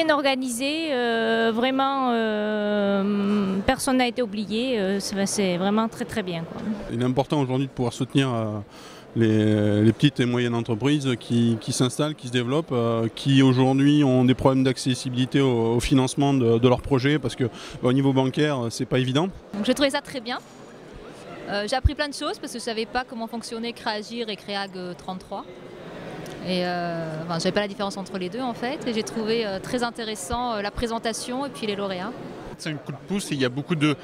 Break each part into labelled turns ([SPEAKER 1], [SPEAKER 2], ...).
[SPEAKER 1] bien organisé, vraiment personne n'a été oublié, c'est vraiment très très bien, quoi.
[SPEAKER 2] Il est important aujourd'hui de pouvoir soutenir les petites et moyennes entreprises qui s'installent, qui se développent, qui aujourd'hui ont des problèmes d'accessibilité au financement de leurs projets parce que au niveau bancaire c'est pas évident.
[SPEAKER 3] Donc j'ai trouvé ça très bien. J'ai appris plein de choses parce que je ne savais pas comment fonctionnait Créagir et Créag 33. Et je n'avais pas la différence entre les deux en fait. Et j'ai trouvé très intéressant la présentation et puis les lauréats.
[SPEAKER 4] C'est un coup de pouce et il y a beaucoup de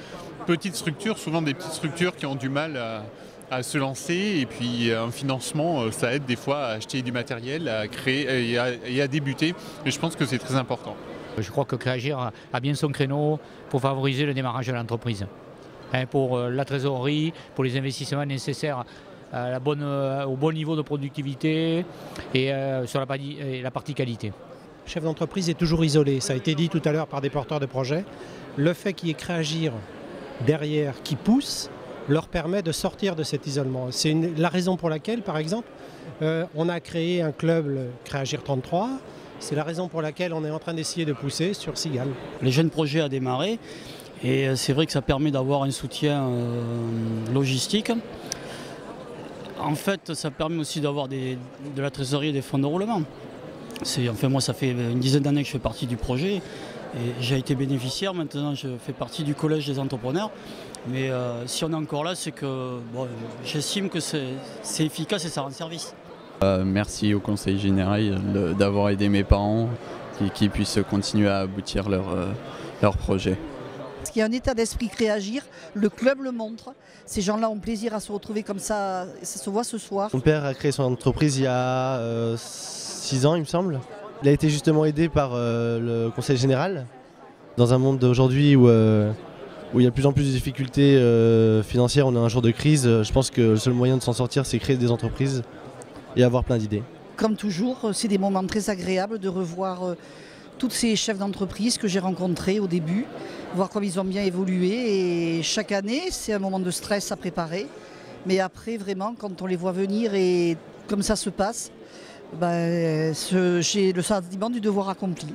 [SPEAKER 4] petites structures, souvent des petites structures qui ont du mal à se lancer. Et puis un financement, ça aide des fois à acheter du matériel, à créer et à débuter. Et je pense que c'est très important.
[SPEAKER 5] Je crois que Créagir a bien son créneau pour favoriser le démarrage de l'entreprise. Pour la trésorerie, pour les investissements nécessaires au bon niveau de productivité et sur la partie qualité.
[SPEAKER 6] Le chef d'entreprise est toujours isolé, ça a été dit tout à l'heure par des porteurs de projets. Le fait qu'il y ait Créagir derrière qui pousse leur permet de sortir de cet isolement. C'est la raison pour laquelle, par exemple, on a créé un club, le Créagir 33. C'est la raison pour laquelle on est en train d'essayer de pousser sur Cigale.
[SPEAKER 7] Les jeunes projets a démarré. Et c'est vrai que ça permet d'avoir un soutien logistique. En fait, ça permet aussi d'avoir de la trésorerie et des fonds de roulement. Moi, ça fait une dizaine d'années que je fais partie du projet et j'ai été bénéficiaire. Maintenant, je fais partie du collège des entrepreneurs. Mais si on est encore là, c'est que j'estime que c'est efficace et ça rend service.
[SPEAKER 8] Merci au Conseil général d'avoir aidé mes parents qui puissent continuer à aboutir leur projet.
[SPEAKER 9] Parce qu'il y a un état d'esprit Créagir, le club le montre. Ces gens-là ont plaisir à se retrouver comme ça se voit ce soir.
[SPEAKER 10] Mon père a créé son entreprise il y a 6 ans, il me semble. Il a été justement aidé par le Conseil général. Dans un monde d'aujourd'hui où il y a de plus en plus de difficultés financières, on est un jour de crise. Je pense que le seul moyen de s'en sortir, c'est créer des entreprises et avoir plein d'idées.
[SPEAKER 9] Comme toujours, c'est des moments très agréables de revoir tous ces chefs d'entreprise que j'ai rencontrés au début, voir comme ils ont bien évolué. Et chaque année, c'est un moment de stress à préparer. Mais après, vraiment, quand on les voit venir et comme ça se passe, j'ai le sentiment du devoir accompli.